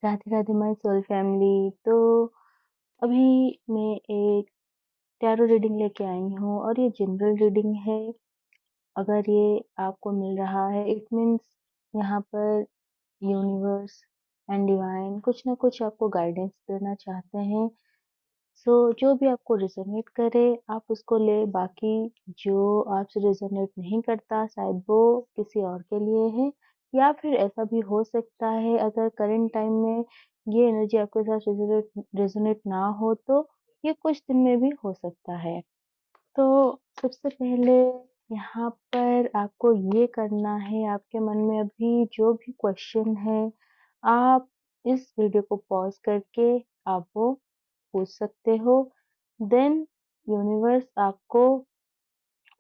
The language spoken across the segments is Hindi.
Radhe Radhe my soul family. तो अभी मैं एक टैरो रीडिंग लेके आई हूँ और ये जनरल रीडिंग है। अगर ये आपको मिल रहा है इट मीन्स यहाँ पर यूनिवर्स एंड डिवाइन कुछ ना कुछ आपको गाइडेंस देना चाहते हैं। जो भी आपको रिजोनेट करे आप उसको ले, बाकी जो आपसे रिजोनेट नहीं करता शायद वो किसी और के लिए है। या फिर ऐसा भी हो सकता है अगर करंट टाइम में ये एनर्जी आपके साथ रेजोनेट ना हो तो ये कुछ दिन में भी हो सकता है। तो सबसे पहले यहाँ पर आपको ये करना है, आपके मन में अभी जो भी क्वेश्चन है आप इस वीडियो को पॉज करके आप वो पूछ सकते हो। देन यूनिवर्स आपको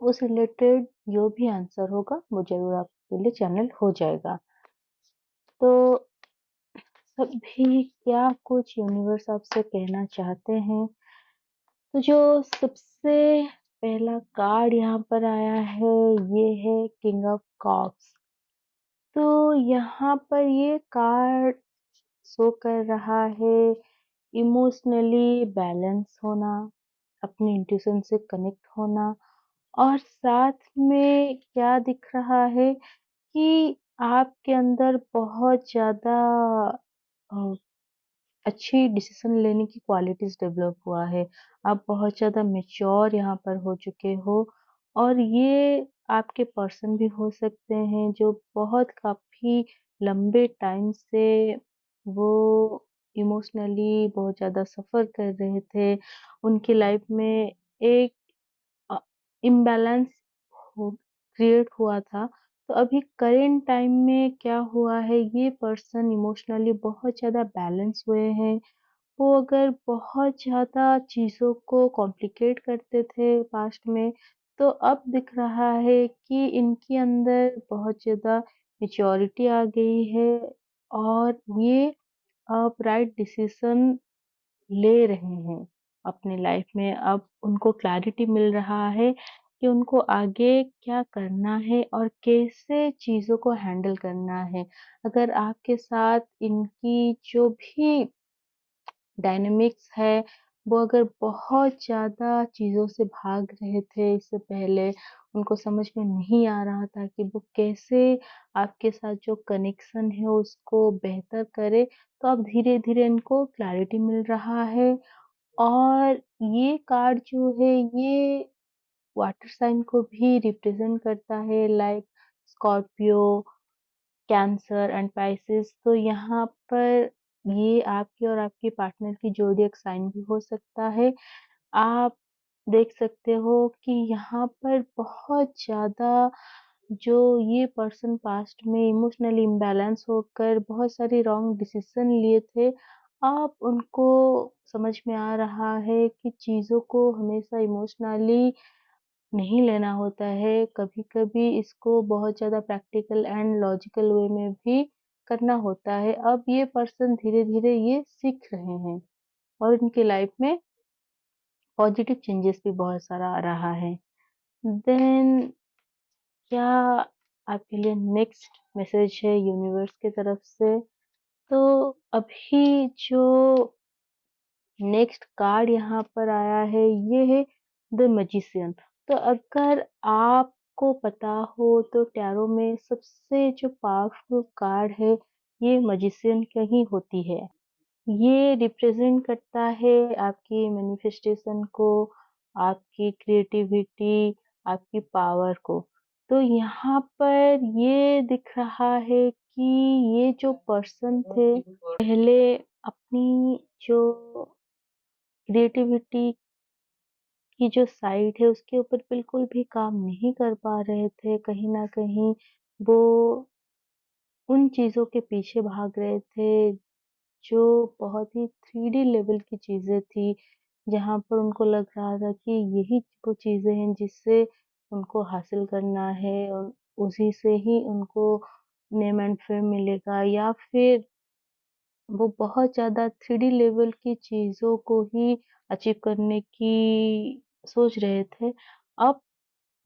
उस रिलेटेड जो भी आंसर होगा वो जरूर आपके लिए चैनल हो जाएगा। तो सभी क्या कुछ यूनिवर्स आपसे कहना चाहते हैं। तो जो सबसे पहला कार्ड यहाँ पर आया है ये है किंग ऑफ कप्स। तो यहाँ पर ये कार्ड शो कर रहा है इमोशनली बैलेंस होना, अपनी इंट्यूशन से कनेक्ट होना, और साथ में क्या दिख रहा है कि आपके अंदर बहुत ज़्यादा अ, अच्छी डिसीजन लेने की क्वालिटीज़ डेवलप हुआ है। आप बहुत ज़्यादा मैच्योर यहाँ पर हो चुके हो और ये आपके पर्सन भी हो सकते हैं जो बहुत काफ़ी लंबे टाइम से वो इमोशनली बहुत ज़्यादा सफ़र कर रहे थे। उनकी लाइफ में एक अ, इम्बैलेंस हो क्रिएट हुआ था। तो अभी करंट टाइम में क्या हुआ है, ये पर्सन इमोशनली बहुत ज़्यादा बैलेंस हुए हैं। वो अगर बहुत ज़्यादा चीज़ों को कॉम्प्लिकेट करते थे पास्ट में, तो अब दिख रहा है कि इनके अंदर बहुत ज़्यादा मैच्योरिटी आ गई है और ये अब राइट डिसीज़न ले रहे हैं अपनी लाइफ में। अब उनको क्लैरिटी मिल रहा है कि उनको आगे क्या करना है और कैसे चीज़ों को हैंडल करना है। अगर आपके साथ इनकी जो भी डायनामिक्स है, वो अगर बहुत ज़्यादा चीज़ों से भाग रहे थे इससे पहले, उनको समझ में नहीं आ रहा था कि वो कैसे आपके साथ जो कनेक्शन है उसको बेहतर करे, तो अब धीरे-धीरे इनको क्लैरिटी मिल रहा है। और ये कार्ड जो है ये वाटर साइन को भी रिप्रेजेंट करता है, like Scorpio, cancer and Pisces. तो यहाँ पर ये आपकी और आपके पार्टनर की ज़ोडिएक साइन भी हो सकता है। आप देख सकते हो कि यहाँ पर बहुत ज़्यादा जो ये पर्सन पास्ट में इमोशनली इम्बैलेंस होकर बहुत सारी रॉन्ग डिसीज़न लिए थे, अब उनको समझ में आ रहा है कि चीज़ों को हमेशा इमोशनली नहीं लेना होता है, कभी-कभी इसको बहुत ज़्यादा प्रैक्टिकल एंड लॉजिकल वे में भी करना होता है। अब ये पर्सन धीरे-धीरे ये सीख रहे हैं और उनकी लाइफ में पॉजिटिव चेंजेस भी बहुत सारा आ रहा है। देन क्या आपके लिए नेक्स्ट मैसेज है यूनिवर्स की तरफ से? तो अभी जो नेक्स्ट कार्ड यहाँ पर आया है ये है द मैजिशियन। तो अगर आपको पता हो तो टैरो में सबसे जो पावरफुल कार्ड है ये मैजिशियन की ही होती है। ये रिप्रेजेंट करता है आपकी मैनिफेस्टेशन को, आपकी क्रिएटिविटी, आपकी पावर को। तो यहाँ पर ये दिख रहा है कि ये जो पर्सन थे पहले अपनी जो क्रिएटिविटी की जो साइड है उसके ऊपर बिल्कुल भी काम नहीं कर पा रहे थे। कहीं न कहीं वो उन चीज़ों के पीछे भाग रहे थे जो बहुत ही 3D लेवल की चीज़ें थी, जहाँ पर उनको लग रहा था कि यही वो चीज़ें हैं जिससे उनको हासिल करना है और उसी से ही उनको नेम एंड फेम मिलेगा, या फिर वो बहुत ज़्यादा 3D लेवल की चीज़ों को ही अचीव करने की सोच रहे थे। अब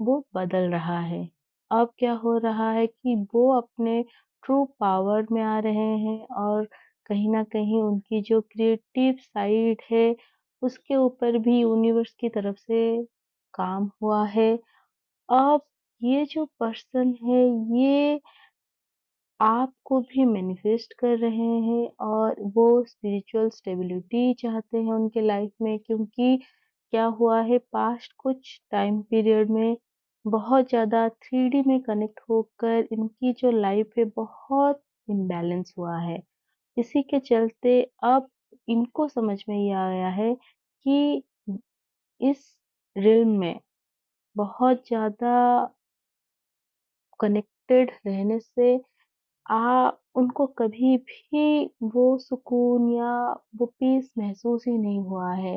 वो बदल रहा है। अब क्या हो रहा है कि वो अपने ट्रू पावर में आ रहे हैं और कहीं न कहीं उनकी जो क्रिएटिव साइड है, उसके ऊपर भी यूनिवर्स की तरफ से काम हुआ है। अब ये जो पर्सन है, ये आपको भी मैनिफेस्ट कर रहे हैं और वो स्पिरिचुअल स्टेबिलिटी चाहते हैं उनके लाइफ में, क्योंकि क्या हुआ है पास्ट कुछ टाइम पीरियड में बहुत ज़्यादा 3D में कनेक्ट होकर इनकी जो लाइफ है बहुत इम्बैलेंस हुआ है। इसी के चलते अब इनको समझ में ये आया है कि इस रिल्म में बहुत ज़्यादा कनेक्टेड रहने से उनको कभी भी वो सुकून या वो पीस महसूस ही नहीं हुआ है,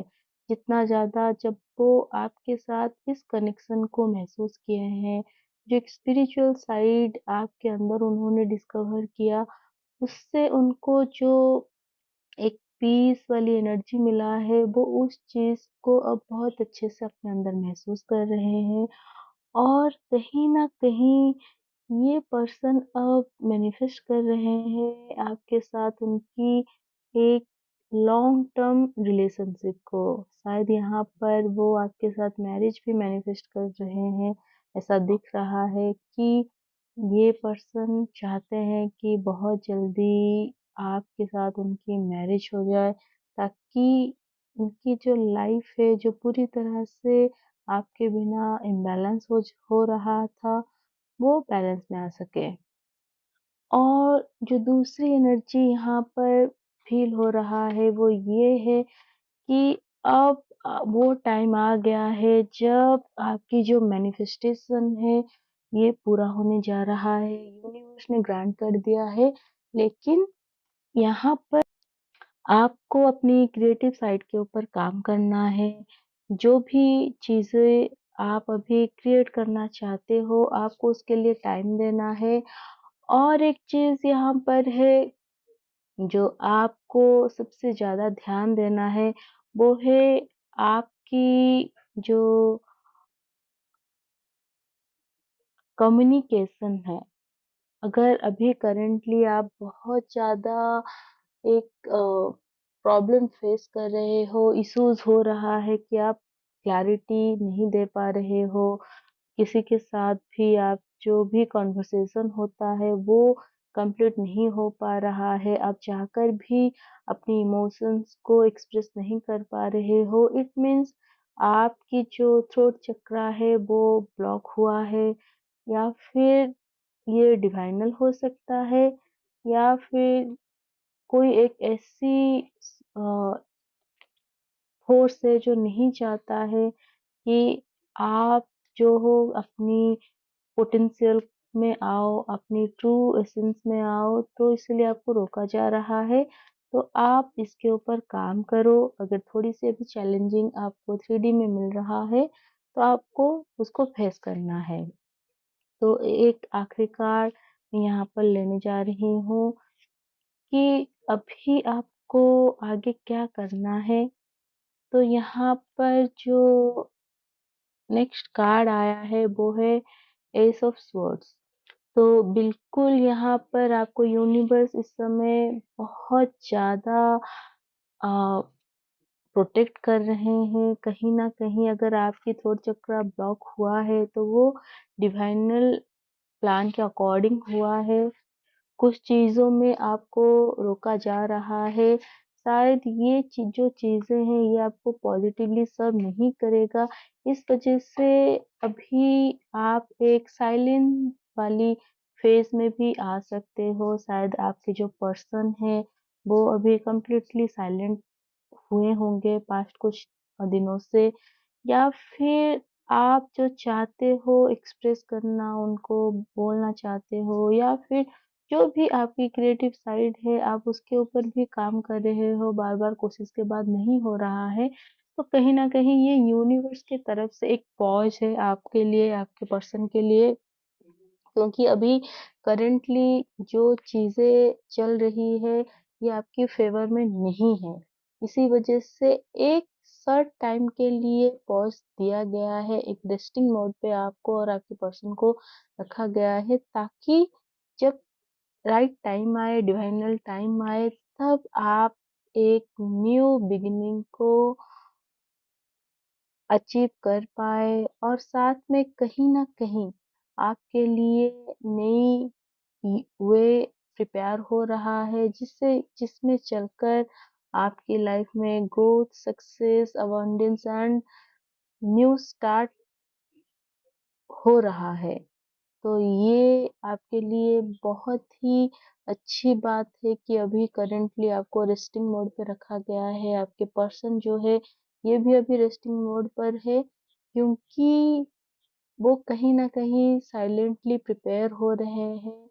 जितना ज़्यादा जब वो आपके साथ इस कनेक्शन को महसूस किए हैं, जो एक स्पिरिचुअल साइड आपके अंदर उन्होंने डिस्कवर किया, उससे उनको जो एक पीस वाली एनर्जी मिला है, वो उस चीज़ को अब बहुत अच्छे से अपने अंदर महसूस कर रहे हैं और कहीं न कहीं ये पर्सन अब मैनिफेस्ट कर रहे हैं आपके साथ उनकी एक लॉन्ग टर्म रिलेशनशिप को। शायद यहाँ पर वो आपके साथ मैरिज भी मैनिफेस्ट कर रहे हैं। ऐसा दिख रहा है कि ये पर्सन चाहते हैं कि बहुत जल्दी आपके साथ उनकी मैरिज हो जाए, ताकि उनकी जो लाइफ है, जो पूरी तरह से आपके बिना इम्बैलेंस हो रहा था, वो बैलेंस में आ सके। और जो दूसरी एनर्जी यहाँ पर फ़ील हो रहा है वो ये है कि अब वो टाइम आ गया है जब आपकी जो मैनिफेस्टेशन है ये पूरा होने जा रहा है। यूनिवर्स ने ग्रांट कर दिया है, लेकिन यहाँ पर आपको अपनी क्रिएटिव साइड के ऊपर काम करना है। जो भी चीज़ें आप अभी क्रिएट करना चाहते हो, आपको उसके लिए टाइम देना है। और एक चीज़ यहाँ पर है, जो आपको सबसे ज़्यादा ध्यान देना है, वो है आपकी जो कम्युनिकेशन है। अगर अभी करंटली आप बहुत ज़्यादा एक प्रॉब्लम फेस कर रहे हो, इश्यूज़ हो रहा है कि आप क्लैरिटी नहीं दे पा रहे हो, किसी के साथ भी आप जो भी कन्वर्सेशन होता है वो कंप्लीट नहीं हो पा रहा है, आप चाहकर भी अपनी इमोशंस को एक्सप्रेस नहीं कर पा रहे हो, इट मीन्स आपकी जो थ्रोट चक्रा है वो ब्लॉक हुआ है, या फिर ये डिवाइनल हो सकता है, या फिर कोई एक ऐसी फोर्स है जो नहीं चाहता है कि आप जो हो अपनी पोटेंशियल में आओ, अपनी ट्रू एसेंस में आओ, तो इसलिए आपको रोका जा रहा है। तो आप इसके ऊपर काम करो। अगर थोड़ी-सी अभी चैलेंजिंग आपको 3D में मिल रहा है, तो आपको उसको फेस करना है। तो एक आखिरकार मैं यहाँ पर लेने जा रही हूँ कि अभी आपको आगे क्या करना है। तो यहाँ पर जो नेक्स्ट कार्ड आया है वो है एस ऑफ स्वॉर्ड्स। तो बिल्कुल यहाँ पर आपको यूनिवर्स इस समय बहुत ज़्यादा अ, प्रोटेक्ट कर रहे हैं। कहीं न कहीं अगर आपकी थ्रोट चक्रा ब्लॉक हुआ है, तो वो डिवाइनल प्लान के अकॉर्डिंग हुआ है। कुछ चीज़ों में आपको रोका जा रहा है। शायद ये जो चीज़ें हैं ये आपको पॉज़िटिवली सर्व नहीं करेगा। इस वज़ह से अभी आप एक साइलेंट वाली फ़ेज़ में भी आ सकते हो। शायद आपके जो पर्सन है वो अभी कंप्लीटली साइलेंट हुए होंगे पास्ट कुछ दिनों से, या फिर आप जो चाहते हो एक्सप्रेस करना, उनको बोलना चाहते हो, या फिर जो भी आपकी क्रिएटिव साइड है, आप उसके ऊपर भी काम कर रहे हो, बार-बार कोशिश के बाद नहीं हो रहा है, तो कहीं न कहीं ये यूनिवर्स की तरफ से एक पॉज़ है आपके लिए, आपके पर्सन के लिए। क्योंकि अभी करंटली जो चीज़ें चल रही है, ये आपके फ़ेवर में नहीं है। इसी वजह से एक सर्ट टाइम के लिए पॉज़ दिया गया है, एक रेस्टिंग मोड पे आपको और आपके पर्सन को रखा गया है, ताकि जब राइट टाइम आए, डिवाइनल टाइम आए, तब आप एक न्यू बिगिनिंग को अचीव कर पाए और साथ में कहीं न कहीं आपके लिए नई वे प्रिपेयर हो रहा है जिसमें चलकर आपकी लाइफ में growth, success, abundance and new start हो रहा है। तो ये आपके लिए बहुत ही अच्छी बात है कि अभी करंटली आपको रेस्टिंग मोड पे रखा गया है। आपके पर्सन जो है ये भी अभी रेस्टिंग मोड पर है, क्योंकि वो कहीं न कहीं साइलेंटली प्रिपेयर हो रहे हैं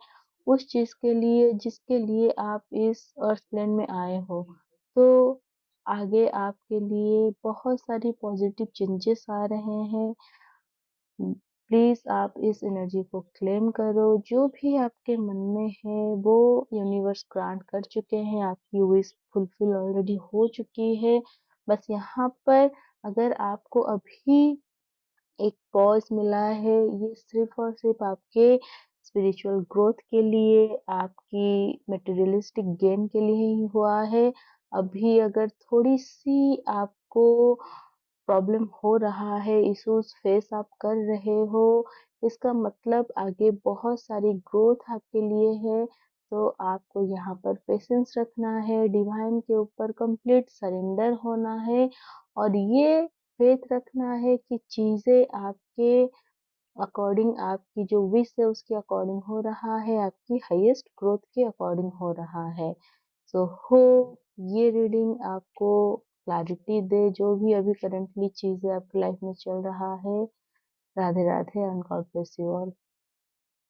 उस चीज़ के लिए जिसके लिए आप इस अर्थ प्लेन में आए हो। तो आगे आपके लिए बहुत सारी पॉजिटिव चेंजेस आ रहे हैं। प्लीज़ आप इस एनर्जी को क्लेम करो, जो भी आपके मन में है वो यूनिवर्स ग्रांट कर चुके हैं, आपकी विश फुलफिल ऑलरेडी हो चुकी है। बस यहाँ पर अगर आपको अभी एक पॉज़ मिला है, ये सिर्फ़ और सिर्फ़ आपके स्पिरिचुअल ग्रोथ के लिए, आपकी मटेरियलिस्टिक गेन के लिए ही हुआ है। अभी अगर थोड़ी-सी आपको प्रॉब्लम हो रहा है, इश्यूज़ फेस आप कर रहे हो, इसका मतलब आगे बहुत सारी ग्रोथ आपके लिए है। तो आपको यहाँ पर पेशेंस रखना है, डिवाइन के ऊपर कंप्लीट सरेंडर होना है और ये फेथ रखना है कि चीज़ें आपके अकॉर्डिंग, आपकी जो विश है उसके अकॉर्डिंग हो रहा है, आपकी हाईएस्ट ग्रोथ के अकॉर्डिंग हो रहा है। सो होप ये रीडिंग आपको क्लैरिटी दे, जो भी अभी करंटली चीज़ें आपकी लाइफ में चल रहा है। Radhe Radhe and God bless you all.